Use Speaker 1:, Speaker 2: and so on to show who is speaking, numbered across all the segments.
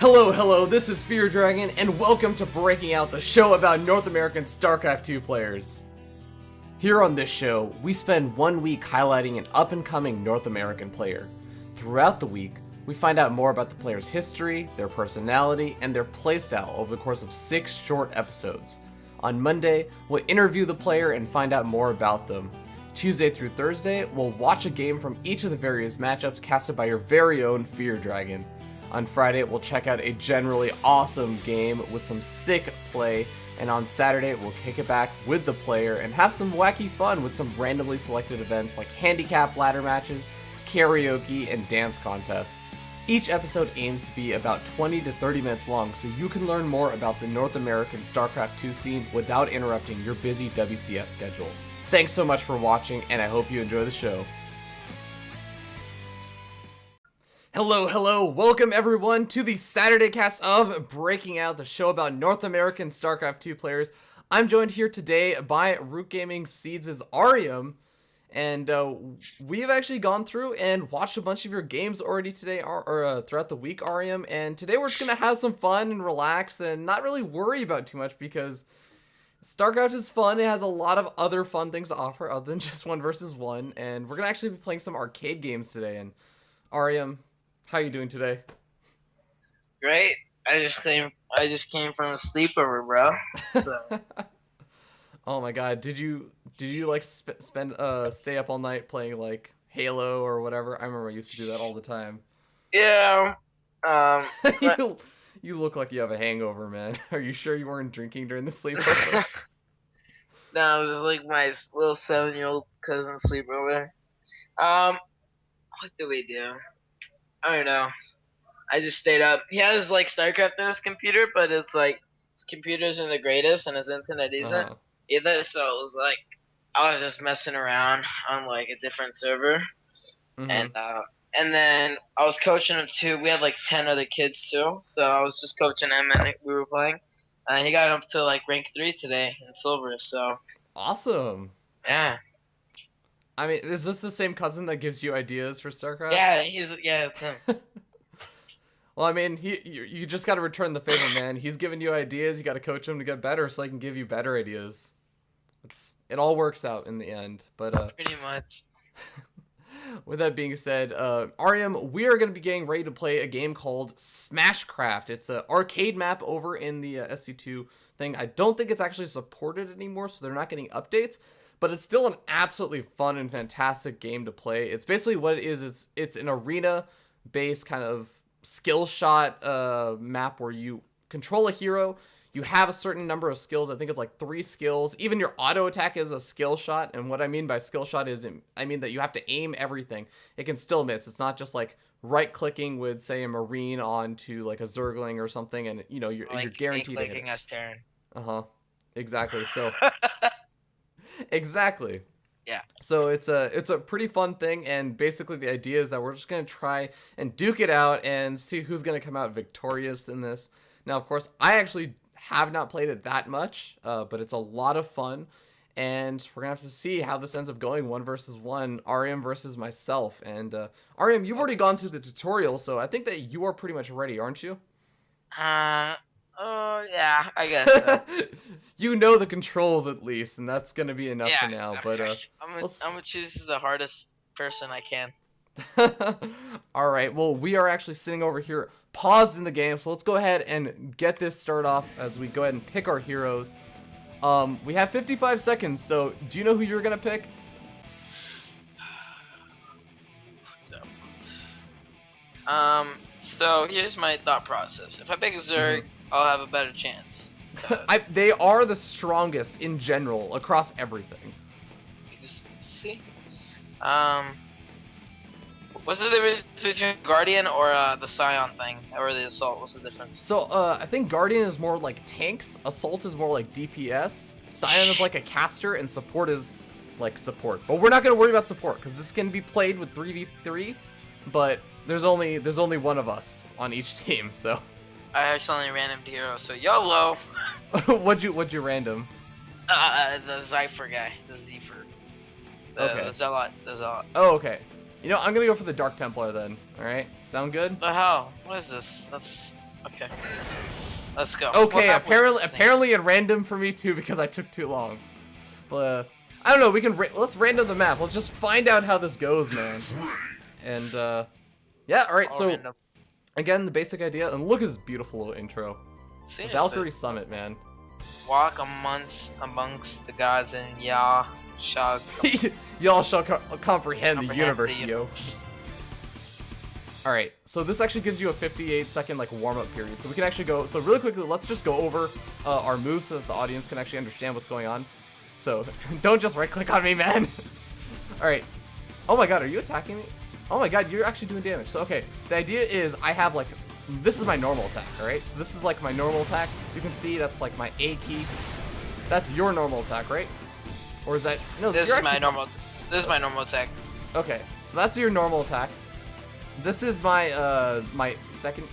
Speaker 1: Hello, this is Fear Dragon, and welcome to Breaking Out, the show about North American StarCraft 2 players. Here on this show, we spend 1 week highlighting an up-and-coming North American player. Throughout the week, we find out more about the player's history, their personality, and their playstyle over the course of 6 short episodes. On Monday, we'll interview the player and find out more about them. Tuesday through Thursday, we'll watch a game from each of the various matchups casted by your very own Fear Dragon. On Friday, we'll check out a generally awesome game with some sick play, and on Saturday, we'll kick it back with the player and have some wacky fun with some randomly selected events like handicap ladder matches, karaoke, and dance contests. Each episode aims to be about 20 to 30 minutes long, so you can learn more about the North American StarCraft 2 scene without interrupting your busy WCS schedule. Thanks so much for watching, and I hope you enjoy the show. Hello, welcome everyone to the Saturday cast of Breaking Out, the show about North American StarCraft 2 players. I'm joined here today by Root Gaming Seeds' Arium, and we've actually gone through and watched a bunch of your games already today, or throughout the week, Arium, and today we're just going to have some fun and relax and not really worry about too much because StarCraft is fun. It has a lot of other fun things to offer other than just 1 versus 1, and we're going to actually be playing some arcade games today. And Arium, how you doing today?
Speaker 2: Great. I just came from a sleepover, bro. So.
Speaker 1: Oh my god, did you like stay up all night playing like Halo or whatever? I remember I used to do that all the time.
Speaker 2: Yeah.
Speaker 1: You look like you have a hangover, man. Are you sure you weren't drinking during the sleepover?
Speaker 2: No, it was like my little 7-year-old cousin sleepover. What did we do? I don't know. I just stayed up. He has like StarCraft on his computer, but it's like his computers are the greatest and his internet isn't either. So it was like I was just messing around on like a different server, and then I was coaching him too. We had like 10 other kids too, so I was just coaching him and we were playing. And he got up to like rank 3 today in silver. So
Speaker 1: awesome.
Speaker 2: Yeah.
Speaker 1: I mean, is this the same cousin that gives you ideas for StarCraft?
Speaker 2: Yeah, it's him.
Speaker 1: Well, I mean, you just got to return the favor, man. He's giving you ideas. You got to coach him to get better so he can give you better ideas. It all works out in the end. But
Speaker 2: pretty much.
Speaker 1: With that being said, Arium, we are going to be getting ready to play a game called Smashcraft. It's an arcade map over in the SC2 thing. I don't think it's actually supported anymore, so they're not getting updates. But it's still an absolutely fun and fantastic game to play. It's basically what it is. It's an arena-based kind of skill shot map where you control a hero. You have a certain number of skills. I think it's like 3 skills. Even your auto attack is a skill shot. And what I mean by skill shot is, I mean that you have to aim everything. It can still miss. It's not just like right-clicking with, say, a Marine onto like a Zergling or something, and you know you're guaranteed to hit it.
Speaker 2: As Terran.
Speaker 1: Exactly. So. Exactly.
Speaker 2: Yeah.
Speaker 1: So it's a pretty fun thing, and basically the idea is that we're just gonna try and duke it out and see who's gonna come out victorious in this. Now, of course, I actually have not played it that much, but it's a lot of fun, and we're gonna have to see how this ends up going 1 versus 1, Arium versus myself. And Arium, you've already gone through the tutorial, so I think that you are pretty much ready, aren't you?
Speaker 2: Oh, yeah, I guess so.
Speaker 1: You know the controls at least, and that's gonna be enough for now. But
Speaker 2: I'm gonna choose the hardest person I can.
Speaker 1: All right. Well, we are actually sitting over here, paused in the game, so let's go ahead and get this started off as we go ahead and pick our heroes. We have 55 seconds. So, do you know who you're gonna pick?
Speaker 2: So here's my thought process. If I pick a Zerg, I'll have a better chance.
Speaker 1: They are the strongest in general across everything.
Speaker 2: Just see. What's the difference between Guardian or the Scion thing, or the Assault? What's the difference?
Speaker 1: So I think Guardian is more like tanks, Assault is more like DPS, Scion is like a caster, and Support is like support. But we're not gonna worry about support because this can be played with 3v3. But there's only one of us on each team, so.
Speaker 2: I accidentally random hero, so YOLO.
Speaker 1: What'd you random?
Speaker 2: The Zypher guy, the Zephyr. The Zealot.
Speaker 1: Oh, okay. You know, I'm gonna go for the Dark Templar then. All right, sound good?
Speaker 2: The hell? What is this? Okay. Let's go.
Speaker 1: Okay,
Speaker 2: What map was this thing?
Speaker 1: apparently it random for me too because I took too long. But I don't know. We can let's random the map. Let's just find out how this goes, man. And yeah. All right.
Speaker 2: All
Speaker 1: So
Speaker 2: random.
Speaker 1: again, the basic idea. And look at this beautiful little intro.
Speaker 2: Seriously.
Speaker 1: Valkyrie Summit, man.
Speaker 2: Walk amongst the gods and Yah shall
Speaker 1: Y'all shall comprehend the universe, yo.
Speaker 2: universe.
Speaker 1: All right, so this actually gives you a 58-second like warm-up period. So we can actually go. So really quickly, let's just go over our moves so that the audience can actually understand what's going on. So don't just right-click on me, man. All right. Oh my God, are you attacking me? Oh my God, you're actually doing damage. So okay, the idea is I have like this is my normal attack. All right, so this is like my normal attack. You can see that's like my A key. That's your normal attack, right? Or is that no?
Speaker 2: This is my normal. This is my normal attack.
Speaker 1: Okay, so that's your normal attack. This is my my second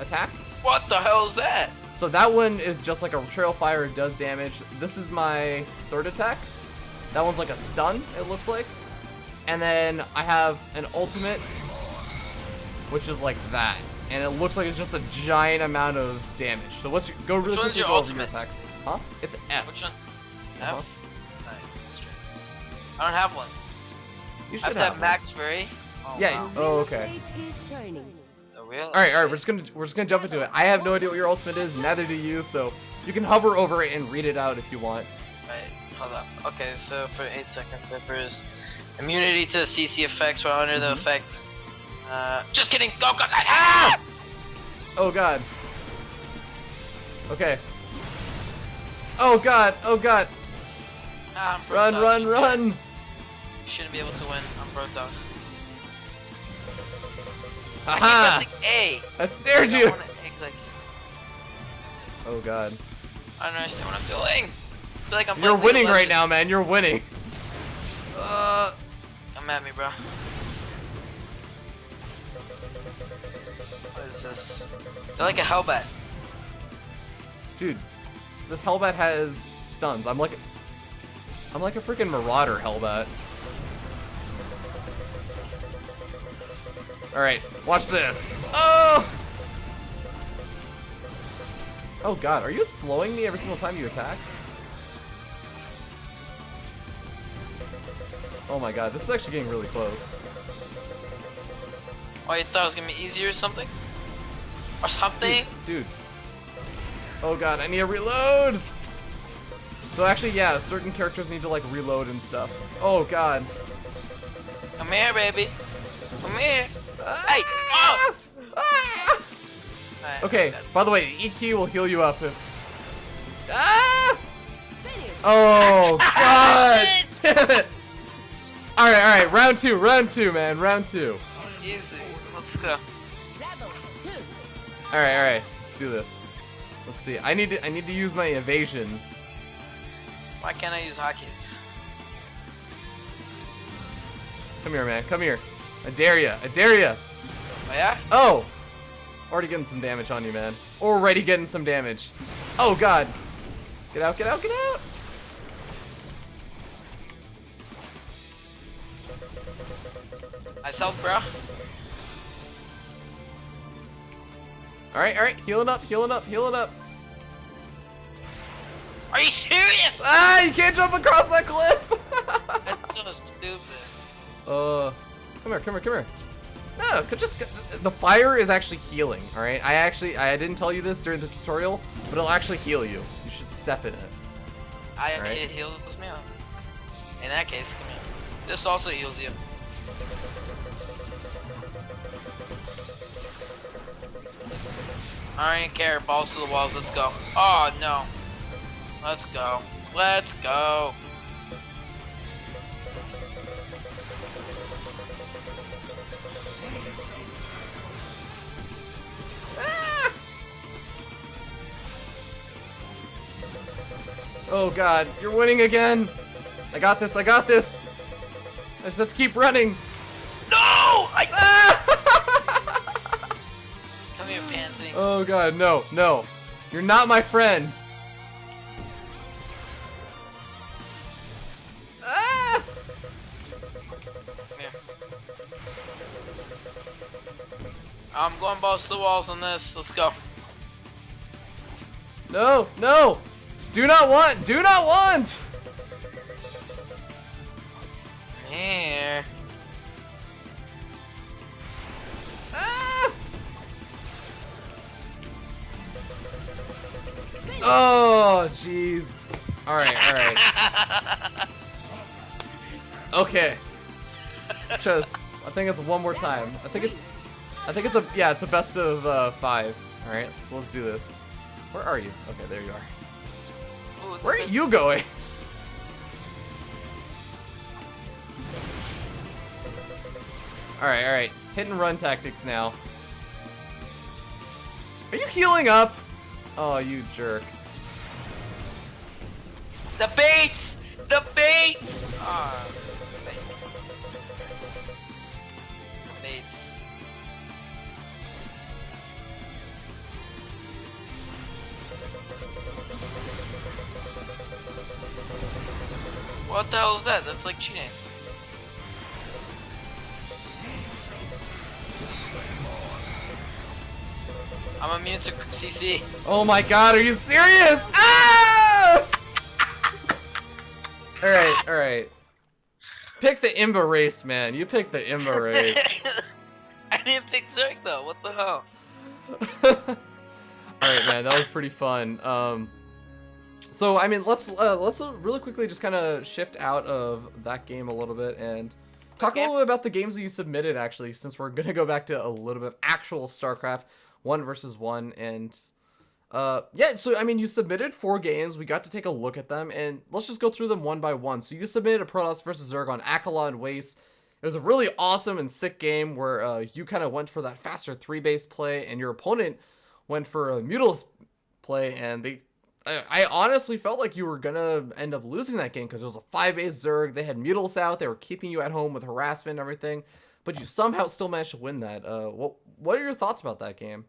Speaker 1: attack.
Speaker 2: What the hell is that?
Speaker 1: So that one is just like a trail fire, it does damage. This is my third attack. That one's like a stun, it looks like. And then I have an ultimate, which is like that. And it looks like it's just a giant amount of damage. So let's go really quickly go over your attacks. Huh? It's F.
Speaker 2: Which one?
Speaker 1: Uh-huh.
Speaker 2: F? Nice. I don't have one.
Speaker 1: You
Speaker 2: I
Speaker 1: should
Speaker 2: have
Speaker 1: have
Speaker 2: that max fairy. Oh,
Speaker 1: Yeah.
Speaker 2: wow.
Speaker 1: Oh, okay.
Speaker 2: The real
Speaker 1: All right. We're just gonna jump into it. I have no idea what your ultimate is. Neither do you. So you can hover over it and read it out if you want.
Speaker 2: Right, hold up. Okay, so for 8 seconds, there is immunity to CC effects while under the effects. Just kidding. Go. Ah!
Speaker 1: Oh God. Okay. Oh God. Oh God.
Speaker 2: Ah, I'm
Speaker 1: Run,
Speaker 2: Protoss.
Speaker 1: run, run.
Speaker 2: You shouldn't be able to win. I'm Protoss. I
Speaker 1: Haha.
Speaker 2: keep pressing A.
Speaker 1: I snared
Speaker 2: I don't
Speaker 1: you.
Speaker 2: wanna A-click.
Speaker 1: Oh God.
Speaker 2: I don't understand what I'm doing. I feel like I'm
Speaker 1: You're
Speaker 2: playing League
Speaker 1: winning
Speaker 2: of
Speaker 1: right now,
Speaker 2: Legends.
Speaker 1: man. You're winning.
Speaker 2: Come at me, bro. What is this? They're like a Hellbat.
Speaker 1: Dude, this Hellbat has stuns. I'm like a freaking Marauder Hellbat. All right, watch this. Oh! Oh God, are you slowing me every single time you attack? Oh my God, this is actually getting really close.
Speaker 2: Oh, you thought it was gonna be easier or something? Or something?
Speaker 1: Dude. Oh God, I need to reload. So actually, yeah, certain characters need to like reload and stuff. Oh God.
Speaker 2: Come here, baby. Come here. Hey! Oh!
Speaker 1: Ah!
Speaker 2: Alright,
Speaker 1: Okay,
Speaker 2: okay.
Speaker 1: by the way, EQ will heal you up if... Ah! Oh, God! Damn it! Alright, round two, man, round two.
Speaker 2: Easy. Let's go.
Speaker 1: Alright, let's do this. Let's see, I need to use my evasion.
Speaker 2: Why can't I use hotkeys?
Speaker 1: Come here, man, come here. I dare ya.
Speaker 2: Oh yeah?
Speaker 1: Oh! Already getting some damage on you, man. Already getting some damage. Oh, God. Get out.
Speaker 2: Myself, bro.
Speaker 1: Alright, healing up.
Speaker 2: Are you serious?
Speaker 1: Ah, you can't jump across that cliff!
Speaker 2: That's so stupid.
Speaker 1: Come here. No, the fire is actually healing, alright? I didn't tell you this during the tutorial, but it'll actually heal you. You should step in it. Alright.
Speaker 2: It heals me up. In that case, come here. This also heals you. I don't care. Balls to the walls. Let's go. Oh no. Let's go.
Speaker 1: Oh God, you're winning again! I got this! Let's keep running!
Speaker 2: No! Come here, pansy.
Speaker 1: Oh God, no. You're not my friend! Ah!
Speaker 2: Come here. I'm going balls to the walls on this. Let's go.
Speaker 1: No, no! Do not want! Do not want!
Speaker 2: Here.
Speaker 1: Ah! Oh, jeez. Alright, alright. Okay. Let's try this. I think it's one more time. I think it's a best of 5. Alright, so let's do this. Where are you? Okay, there you are.
Speaker 2: Ooh,
Speaker 1: Where are you going? Alright, alright. Hit and run tactics now. Are you healing up? Oh, you jerk.
Speaker 2: The baits! The baits! Baits. What the hell is that? That's like cheating. I'm immune to CC.
Speaker 1: Oh my god, are you serious? Ah! Alright, alright. Pick the Imba race, man. You pick the Imba race.
Speaker 2: I didn't pick Zerg though, what the hell?
Speaker 1: Alright, man, that was pretty fun. So, I mean, let's really quickly just kind of shift out of that game a little bit and talk a little bit about the games that you submitted, actually, since we're going to go back to a little bit of actual StarCraft 1 versus 1. And, yeah, so, I mean, you submitted 4 games. We got to take a look at them, and let's just go through them one by one. So, you submitted a Protoss versus Zerg on Akala and Waste. It was a really awesome and sick game where you kind of went for that faster 3-base play, and your opponent went for a Mutalisk play, and I honestly felt like you were gonna end up losing that game because it was a 5-base Zerg. They had Mutals out. They were keeping you at home with harassment and everything, but you somehow still managed to win that. What are your thoughts about that game?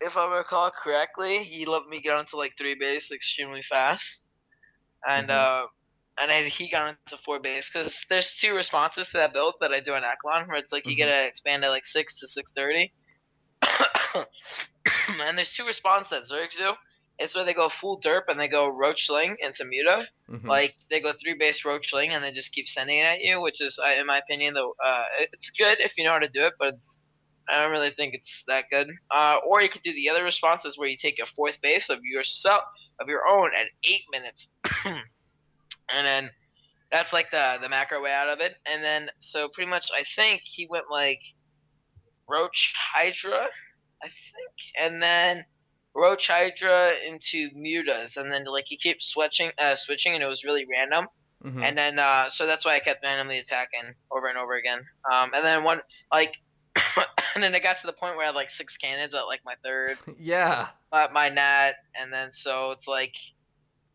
Speaker 2: If I recall correctly, he let me get onto like 3-base extremely fast, and he got into 4-base because there's 2 responses to that build that I do on Aklon, where it's like you gotta expand at like 6 to 630. And there's 2 responses that Zergs do. It's where they go full derp and they go Roachling into Muta. Like they go 3-base Roachling and they just keep sending it at you, which is, in my opinion, though, it's good if you know how to do it, but I don't really think it's that good. Or you could do the other responses where you take a 4th base of your own at 8 minutes, and then that's like the macro way out of it. And then so pretty much I think he went like Roach Hydra, I think, and then Roach Hydra into Mutas, and then like you keep switching, and it was really random. And then so that's why I kept randomly attacking over and over again. And then one like, and then it got to the point where I had like 6 cannons at like my 3rd.
Speaker 1: Yeah.
Speaker 2: My nat, and then so it's like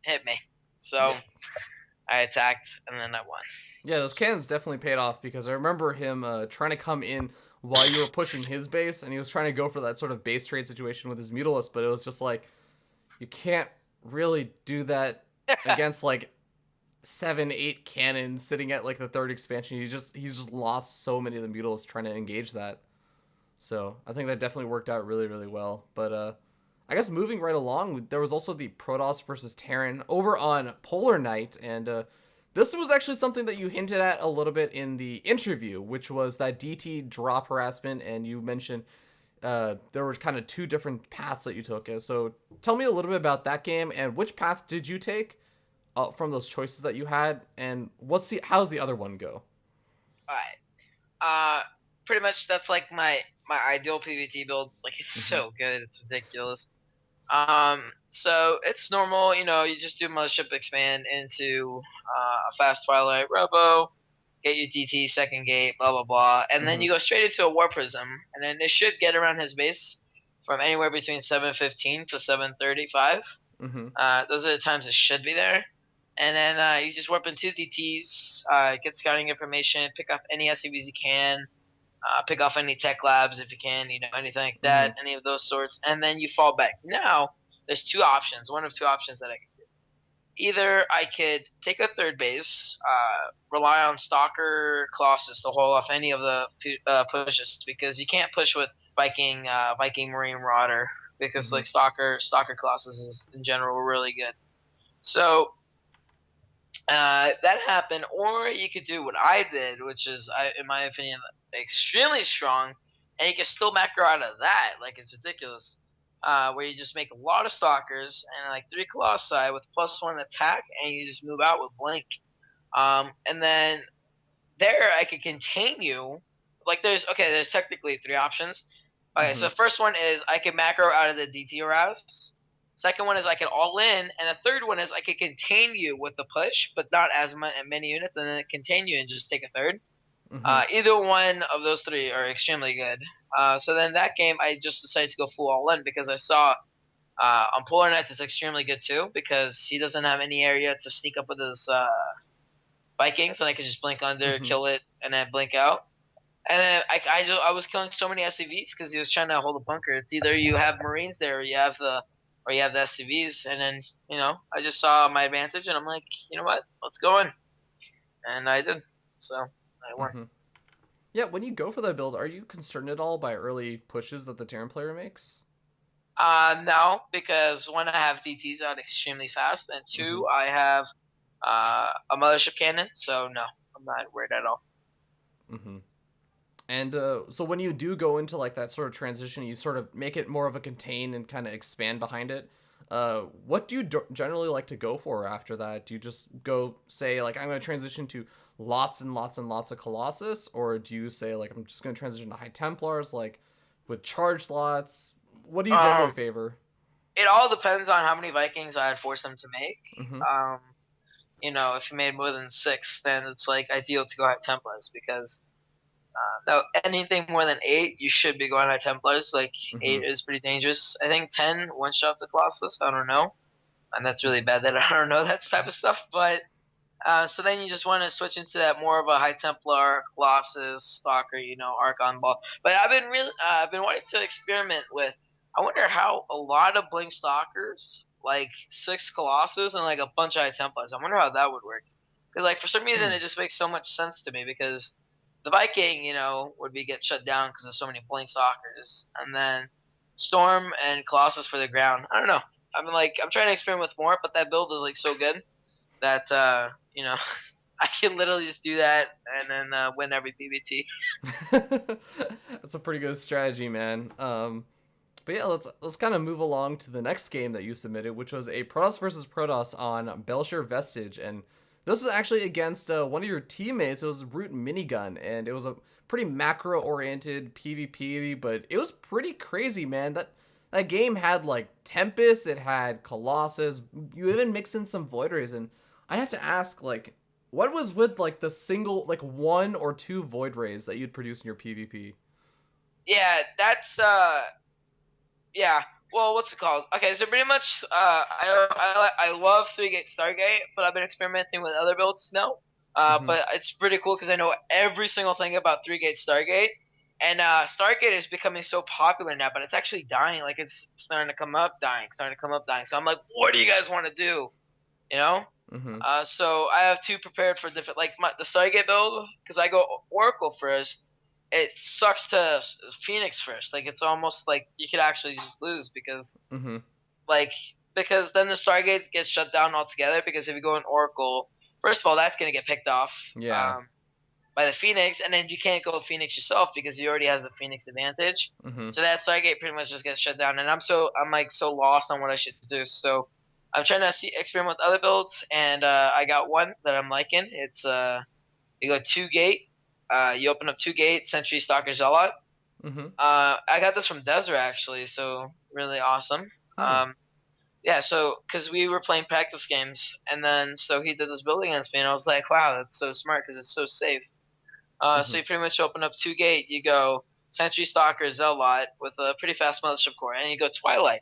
Speaker 2: hit me. So yeah. I attacked and then I won.
Speaker 1: Yeah, those cannons definitely paid off because I remember him trying to come in while you were pushing his base, and he was trying to go for that sort of base trade situation with his Mutalisk, but it was just like, you can't really do that against like 7-8 cannons sitting at like the 3rd expansion. He just lost so many of the Mutalisks trying to engage that. So I think that definitely worked out really, really well. But I guess moving right along, there was also the Protoss versus Terran over on Polar Night, and this was actually something that you hinted at a little bit in the interview, which was that DT drop harassment, and you mentioned there were kind of 2 different paths that you took. So tell me a little bit about that game, and which path did you take from those choices that you had, and how's the other one go?
Speaker 2: Alright. Pretty much that's like my ideal PvT build. Like, it's so good, it's ridiculous. So it's normal, you know, you just do Mothership expand into a fast Twilight Robo, get your DT 2nd gate, blah blah blah, and then you go straight into a War Prism, and then it should get around his base from anywhere between 7:15 to 7:35. Those are the times it should be there. And then you just warp in 2 DTs, get scouting information, pick up any SCVs you can, pick off any tech labs if you can, you know, anything like that, any of those sorts, and then you fall back. Now, there's 2 options, one of 2 options that I can do. either I could take a third base, rely on Stalker Colossus to hold off any of the pushes because you can't push with Viking Marine Marauder because
Speaker 1: Mm-hmm.
Speaker 2: like Stalker Colossus is in general really good. So that happened, or you could do what I did, which is, in my opinion, extremely strong, and you can still macro out of that. Like it's ridiculous. Where you just make a lot of stalkers and like 3 colossi with +1 attack, and you just move out with blink. And then there I could contain you. Like there's technically 3 options. Okay,
Speaker 1: Mm-hmm.
Speaker 2: so first one is I can macro out of the DT Raz. Second one is I can all in, and the third one is I can contain you with the push, but not as many units, and then contain you and just take a third.
Speaker 1: Mm-hmm.
Speaker 2: Either one of those three are extremely good. So then that game I just decided to go full all in because I saw on Polar Knights it's extremely good too because he doesn't have any area to sneak up with his Vikings, and I could just blink under,
Speaker 1: Mm-hmm.
Speaker 2: kill it, and then blink out. And then I was killing so many SCVs because he was trying to hold a bunker. It's either you have Marines there or you have the SCVs, and then I just saw my advantage, and I'm like, you know what, let's go in, and I did. So I won.
Speaker 1: Mm-hmm. Yeah, when you go for that build, are you concerned at all by early pushes that the Terran player makes?
Speaker 2: No, because one, I have DTs out extremely fast, and
Speaker 1: Mm-hmm.
Speaker 2: two, I have a mothership cannon. So no, I'm not worried at all.
Speaker 1: Mm-hmm. And so when you do go into like that sort of transition, you sort of make it more of a contain and kind of expand behind it. What do you generally like to go for after that? Do you just go say like I'm going to transition to lots and lots and lots of Colossus, or do you say like I'm just going to transition to High Templars like with charge slots? What do you generally
Speaker 2: Um,
Speaker 1: favor?
Speaker 2: it all depends on how many Vikings I'd force them to make.
Speaker 1: Mm-hmm.
Speaker 2: Um, if you made more than 6, then it's like ideal to go High Templars because no, anything more than 8, you should be going High Templars. Like
Speaker 1: Mm-hmm.
Speaker 2: 8 is pretty dangerous. I think 10 one shot to Colossus. I don't know, and that's really
Speaker 1: Mm-hmm.
Speaker 2: bad that I don't know that type of stuff. But so then you just want to switch into that more of a High Templar, Colossus, Stalker, Archon Ball. But I've been wanting to experiment with. I wonder how a lot of Blink Stalkers, like 6 Colossus and like a bunch of High Templars. I wonder how that would work. Because like for some reason
Speaker 1: Hmm.
Speaker 2: it just makes so much sense to me because the Viking, would be get shut down because there's so many Blink Stalkers, and then Storm and Colossus for the ground. I don't know. I'm trying to experiment with more, but that build is like so good that I can literally just do that and then win every PBT.
Speaker 1: That's a pretty good strategy, man. But yeah, let's kind of move along to the next game that you submitted, which was a Protoss versus Protoss on Belshire Vestige, and this was actually against one of your teammates. It was Root Minigun, and it was a pretty macro-oriented PvP, but it was pretty crazy, man. That game had like Tempest, it had Colossus. You even mixed in some Void Rays, and I have to ask, like, what was with like the single, like 1 or 2 Void Rays that you'd produce in your PvP?
Speaker 2: Yeah, that's yeah. Well, what's it called? Okay, so pretty much I love 3 Gate Stargate, but I've been experimenting with other builds now.
Speaker 1: Mm-hmm.
Speaker 2: But it's pretty cool because I know every single thing about 3 Gate Stargate. And Stargate is becoming so popular now, but it's actually dying. Like it's starting to come up, dying, starting to come up, dying. So I'm like, what do you guys want to do? You know?
Speaker 1: Mm-hmm.
Speaker 2: So I have 2 prepared for different, like the Stargate build, because I go Oracle first. It sucks to Phoenix first. Like it's almost like you could actually just lose
Speaker 1: Mm-hmm.
Speaker 2: like because then the Stargate gets shut down altogether. Because if you go in Oracle, first of all, that's gonna get picked off
Speaker 1: Yeah.
Speaker 2: by the Phoenix, and then you can't go Phoenix yourself because he already has the Phoenix advantage.
Speaker 1: Mm-hmm.
Speaker 2: So that Stargate pretty much just gets shut down, and I'm like so lost on what I should do. So I'm trying to experiment with other builds, and I got one that I'm liking. It's you go 2 Gate, you open up 2 Gate, Sentry Stalker Zealot.
Speaker 1: Mm-hmm.
Speaker 2: I got this from Desert actually, so really awesome.
Speaker 1: Hmm.
Speaker 2: Yeah, so because we were playing practice games, and then so he did this build against me, and I was like, wow, that's so smart because it's so safe.
Speaker 1: Mm-hmm.
Speaker 2: So you pretty much open up 2 Gate, you go Sentry Stalker Zealot with a pretty fast Mothership Core, and you go Twilight.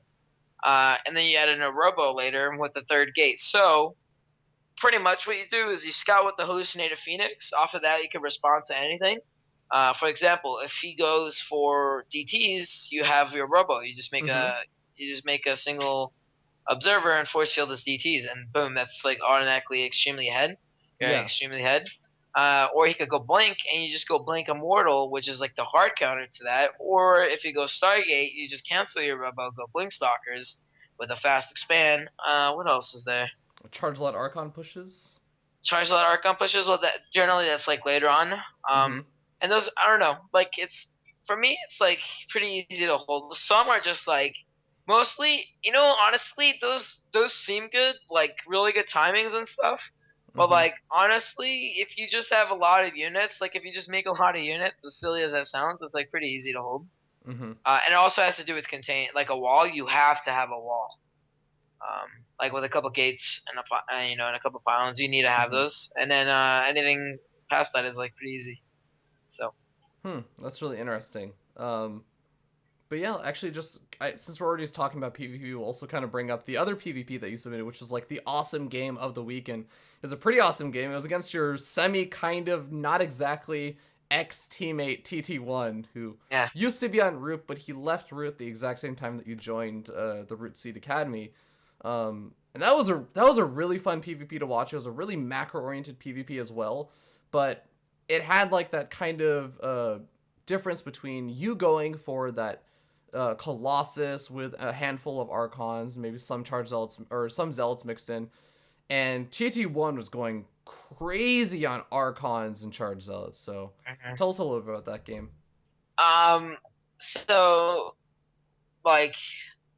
Speaker 2: And then you add in a Robo later with the 3rd Gate. So pretty much what you do is you scout with the Hallucinated Phoenix. Off of that, you can respond to anything. For example, if he goes for DTs, you have your Robo. You just make
Speaker 1: Mm-hmm.
Speaker 2: a single. Observer and Force Field as DTs, and boom, that's like automatically extremely ahead. You're
Speaker 1: Yeah.
Speaker 2: extremely ahead. Or he could go Blink, and you just go Blink Immortal, which is like the hard counter to that. Or if you go Stargate, you just cancel your Rebel, go Blink Stalkers with a fast expand. What else is there?
Speaker 1: Charge lot Archon pushes.
Speaker 2: Charge Light Archon pushes. Well, that generally that's like later on.
Speaker 1: Mm-hmm.
Speaker 2: And those I don't know. Like it's for me, it's like pretty easy to hold. Some are just like mostly, honestly, those seem good, like really good timings and stuff. But
Speaker 1: Mm-hmm.
Speaker 2: like honestly, if you just have a lot of units, like if you just make a lot of units, as silly as that sounds, it's like pretty easy to hold.
Speaker 1: Mm-hmm.
Speaker 2: And it also has to do with contain, like a wall. You have to have a wall. Like with a couple gates and and a couple pylons, you need to have
Speaker 1: Mm-hmm.
Speaker 2: those. And then anything past that is like pretty easy. So
Speaker 1: That's really interesting. But yeah, actually, since we're already talking about PvP, we'll also kind of bring up the other PvP that you submitted, which was like the awesome game of the week, and it was a pretty awesome game. It was against your semi kind of not exactly ex teammate TT1, who
Speaker 2: yeah.
Speaker 1: used to be on Root, but he left Root the exact same time that you joined the Root Seed Academy. And that was a really fun PvP to watch. It was a really macro oriented PvP as well, but it had like that kind of difference between you going for that Colossus with a handful of Archons, maybe some Charge Zealots or some Zealots mixed in, and TT1 was going crazy on Archons and Charge Zealots. So
Speaker 2: Mhm.
Speaker 1: tell us a little bit about that game.
Speaker 2: Um. So like,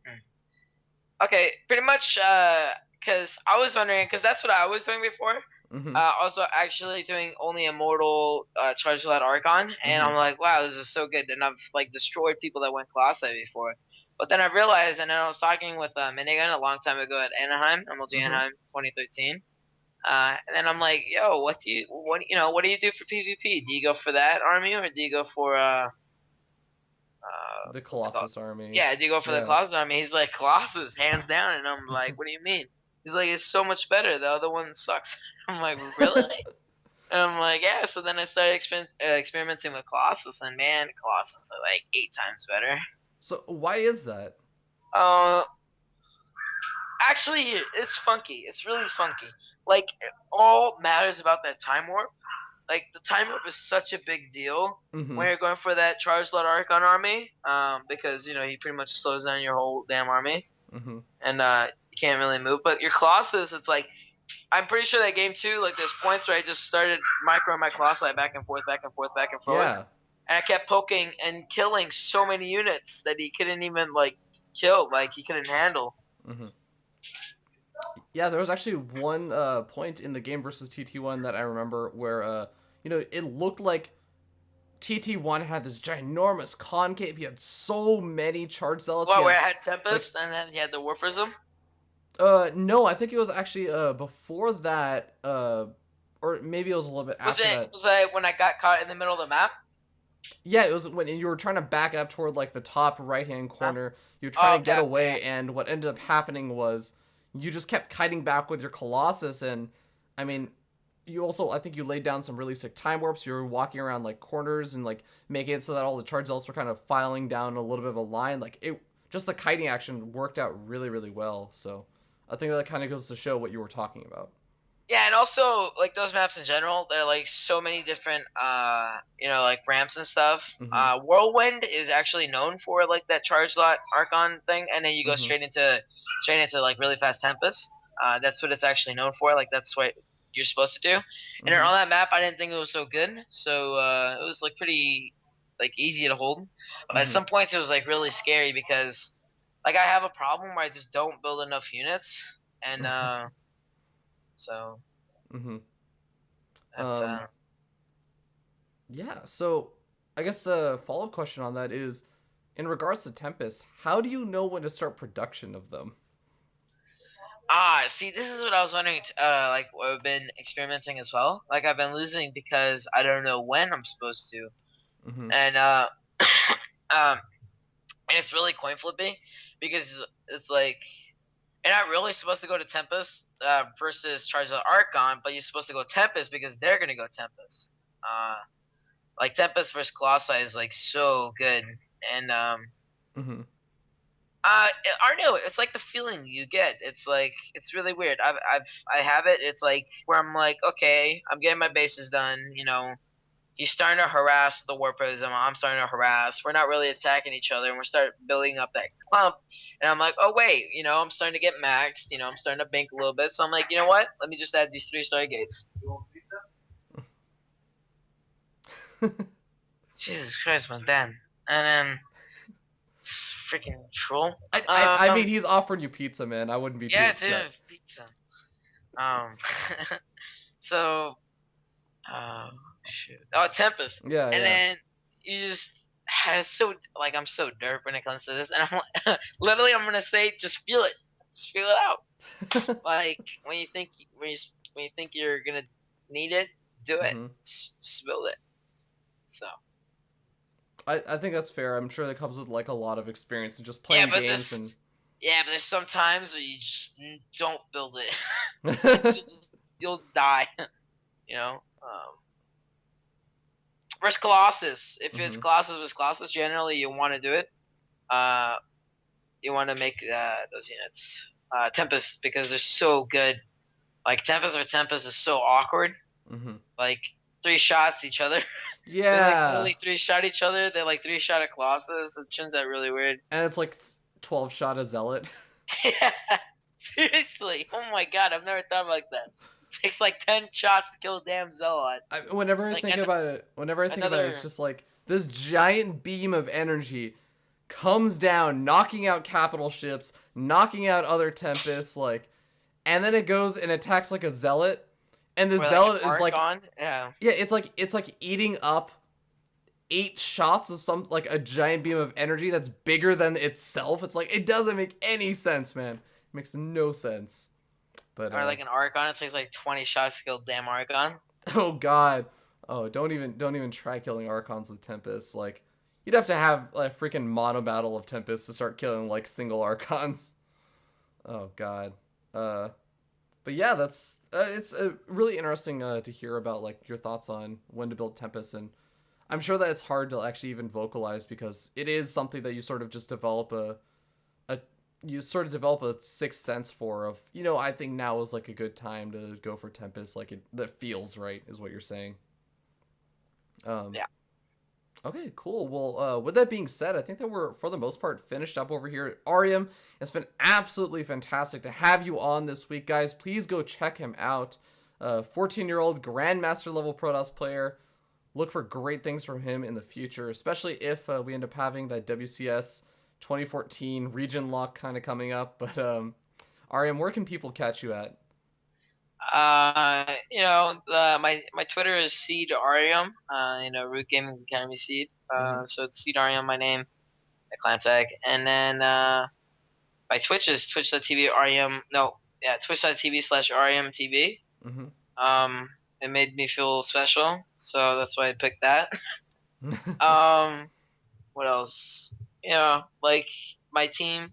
Speaker 2: hmm. Okay, pretty much. Because I was wondering, because that's what I was doing before.
Speaker 1: Mm-hmm.
Speaker 2: Also, actually doing only Immortal Charge Light Archon, and
Speaker 1: Mm-hmm.
Speaker 2: I'm like, wow, this is so good. And I've like destroyed people that went Colossi before. But then I realized, and then I was talking with Minigun a long time ago at Anaheim, MLG
Speaker 1: Mm-hmm.
Speaker 2: Anaheim 2013. And then I'm like, yo, what do you do for PvP? Do you go for that army, or do you go for
Speaker 1: The
Speaker 2: what's it called?
Speaker 1: Colossus army.
Speaker 2: Yeah, do you go for the
Speaker 1: Yeah.
Speaker 2: Colossus army? He's like, Colossus, hands down. And I'm like, what do you mean? He's like, it's so much better. The other one sucks. I'm like, really? And I'm like, yeah. So then I started experimenting with Colossus, and man, Colossus are like 8 times better.
Speaker 1: So why is that?
Speaker 2: Uh, Actually, it's funky. It's really funky. Like, it all matters about that time warp. Like, the time warp is such a big deal
Speaker 1: Mm-hmm.
Speaker 2: when you're going for that Charged Blood Archon army, because, he pretty much slows down your whole damn army,
Speaker 1: Mm-hmm.
Speaker 2: and you can't really move. But your Colossus, it's like, I'm pretty sure that game too, like, there's points where I just started microing my Colossi back and forth, back and forth, back and forth.
Speaker 1: Yeah.
Speaker 2: And I kept poking and killing so many units that he couldn't even, like, kill, like, he couldn't handle.
Speaker 1: Mm-hmm. Yeah, there was actually one point in the game versus TT1 that I remember where it looked like TT1 had this ginormous concave. He had so many charge zealots. He
Speaker 2: What, where
Speaker 1: had
Speaker 2: I had
Speaker 1: like
Speaker 2: Tempest and then he had the Warprism?
Speaker 1: no, I think it was actually before that or maybe it was a little bit
Speaker 2: Was
Speaker 1: after
Speaker 2: it
Speaker 1: that.
Speaker 2: was I when I got caught in the middle of the map?
Speaker 1: Yeah, it was when you were trying to back up toward like the top right-hand
Speaker 2: Huh?
Speaker 1: corner. You're
Speaker 2: Oh,
Speaker 1: trying to get
Speaker 2: okay, okay.
Speaker 1: away, and what ended up happening was you just kept kiting back with your Colossus, and I mean, you also I think you laid down some really sick time warps. You were walking around like corners and like making it so that all the charge zealots were kind of filing down a little bit of a line. Like it, just the kiting action worked out really, really well. So I think that kind of goes to show what you were talking about.
Speaker 2: Yeah, and also like those maps in general, there are like so many different like ramps and stuff.
Speaker 1: Mm-hmm.
Speaker 2: Whirlwind is actually known for like that charge lot Archon thing, and then you go
Speaker 1: Mm-hmm.
Speaker 2: straight into like really fast Tempest. That's what it's actually known for. Like that's what you're supposed to do. And then
Speaker 1: Mm-hmm.
Speaker 2: on that map, I didn't think it was so good, so it was like pretty like easy to hold. But at
Speaker 1: Mm-hmm.
Speaker 2: some points, it was like really scary because like I have a problem where I just don't build enough units, and so
Speaker 1: Mm-hmm.
Speaker 2: that's
Speaker 1: Yeah, so I guess a follow-up question on that is, in regards to Tempest, how do you know when to start production of them?
Speaker 2: See, this is what I was wondering. Like, I've been experimenting as well. Like, I've been losing because I don't know when I'm supposed to,
Speaker 1: Mm-hmm.
Speaker 2: and um, and it's really coin flipping because it's like you're not really supposed to go to Tempest versus Charizard Archon, but you're supposed to go Tempest because they're gonna go Tempest. Like Tempest versus Colossi is like so good, and
Speaker 1: Mm-hmm.
Speaker 2: I know it's like the feeling you get. It's like it's really weird. I have it. It's like where I'm like, okay, I'm getting my bases done. He's starting to harass the war prism. I'm starting to harass. We're not really attacking each other, and we're start building up that clump. And I'm like, oh wait, I'm starting to get maxed. I'm starting to bank a little bit. So I'm like, you know what? Let me just add these 3 stargates. Jesus Christ, my dad. And then it's freaking troll.
Speaker 1: I mean, he's offering you pizza, man. I wouldn't be too
Speaker 2: Yeah,
Speaker 1: upset.
Speaker 2: dude, pizza. Um, so, shoot. Oh, Tempest.
Speaker 1: Yeah,
Speaker 2: And
Speaker 1: yeah.
Speaker 2: then you just has so like I'm so derp when it comes to this, and I'm like, literally I'm gonna say just feel it, out. Like when you think you're gonna need it, do it, just build it. So
Speaker 1: I think that's fair. I'm sure that comes with like a lot of experience and just playing games and.
Speaker 2: Yeah, but there's some times where you just don't build it.
Speaker 1: Mm-hmm.
Speaker 2: You'll die. Versus Colossus. If it's Colossus versus Colossus, generally you want to do it. You want to make those units. Tempest, because they're so good. Like Tempest or Tempest is so awkward. Like 3 shots each other.
Speaker 1: Yeah.
Speaker 2: They like only 3 shot each other. They like 3 shot a Colossus. It turns out really weird.
Speaker 1: And it's like 12 shot a Zealot.
Speaker 2: Yeah. Seriously. Oh my god, I've never thought like that. It takes like 10 shots to kill a damn Zealot.
Speaker 1: Whenever I think about it, it's just like this giant beam of energy comes down, knocking out capital ships, knocking out other Tempests, like, and then it goes and attacks like a Zealot, and the Zealot is like, yeah, it's like eating up 8 shots of some like a giant beam of energy that's bigger than itself. It's like it doesn't make any sense, man. It makes no sense. But
Speaker 2: or like an Archon, it takes like 20 shots to kill damn Archon.
Speaker 1: Oh god. Oh, don't even try killing Archons with Tempest. Like, you'd have to have a freaking mono battle of Tempest to start killing like single Archons. Oh god. But yeah, that's it's really interesting to hear about like your thoughts on when to build Tempest, and I'm sure that it's hard to actually even vocalize because it is something that you sort of just develop a sixth sense for of, I think now is like a good time to go for Tempest, like that feels right is what you're saying.
Speaker 2: Yeah.
Speaker 1: Okay, cool. Well, with that being said, I think that we're for the most part finished up over here at Arium. It's been absolutely fantastic to have you on this week, guys. Please go check him out. 14-year-old Grandmaster level Protoss player. Look for great things from him in the future, especially if we end up having that WCS 2014 region lock kind of coming up. But Arium, where can people catch you at?
Speaker 2: My Twitter is Seed Arium. Root Gaming Academy Seed. So it's Seed Arium, my name, my clan tag, and then my Twitch is twitch.tv Arium. No, yeah, twitch.tv/AriumTV. It made me feel special, so that's why I picked that. What else? Like my team,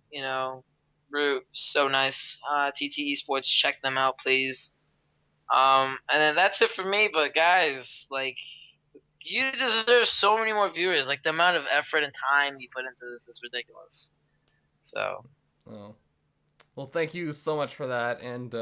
Speaker 2: Root, so nice. TT Esports, check them out, please. And then that's it for me. But guys, like, you deserve so many more viewers. Like the amount of effort and time you put into this is ridiculous. So.
Speaker 1: Oh. Well, thank you so much for that. And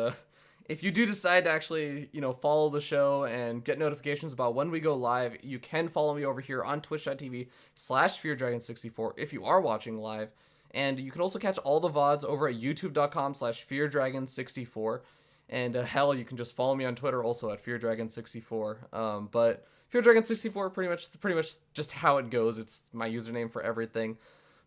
Speaker 1: if you do decide to actually, follow the show and get notifications about when we go live, you can follow me over here on twitch.tv/FearDragon64 if you are watching live. And you can also catch all the VODs over at youtube.com/FearDragon64. And hell, you can just follow me on Twitter also at FearDragon64. But FearDragon64 pretty much just how it goes. It's my username for everything.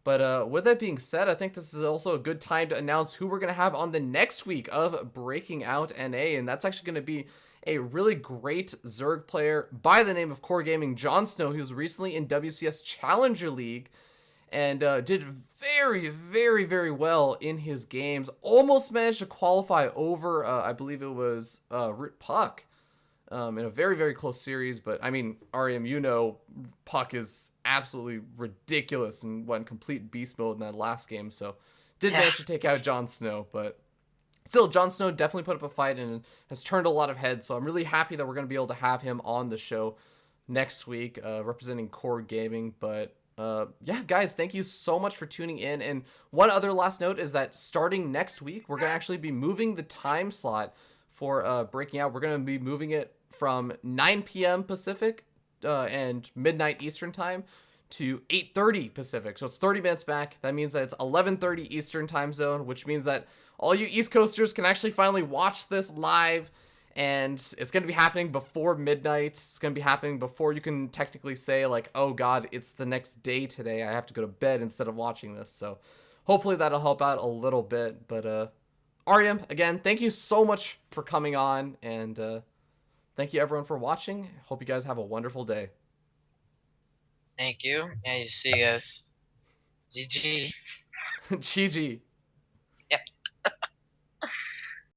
Speaker 1: But with that being said, I think this is also a good time to announce who we're going to have on the next week of Breaking Out NA. And that's actually going to be a really great Zerg player by the name of Core Gaming Jon Snow, who was recently in WCS Challenger League and did very, very, very well in his games. Almost managed to qualify over, I believe it was Root Puck in a very, very close series. But, I mean, Arium, Puck is absolutely ridiculous and went complete beast mode in that last game. So, did manage to take out Jon Snow. But still, Jon Snow definitely put up a fight and has turned a lot of heads. So, I'm really happy that we're going to be able to have him on the show next week representing Core Gaming. But Yeah, guys, thank you so much for tuning in. And one other last note is that starting next week, we're going to actually be moving the time slot for breaking out. We're going to be moving it from 9 p.m. Pacific and midnight Eastern time to 8:30 Pacific. So it's 30 minutes back. That means that it's 11:30 Eastern time zone, which means that all you East Coasters can actually finally watch this live, and it's going to be happening before midnight. It's going to be happening before you can technically say like, oh god, it's the next day today, I have to go to bed instead of watching this. So hopefully that'll help out a little bit. But Arium, again, thank you so much for coming on, and thank you everyone for watching. Hope you guys have a wonderful day.
Speaker 2: Thank you. Yeah, you see us. GG.
Speaker 1: GG.
Speaker 2: Yep.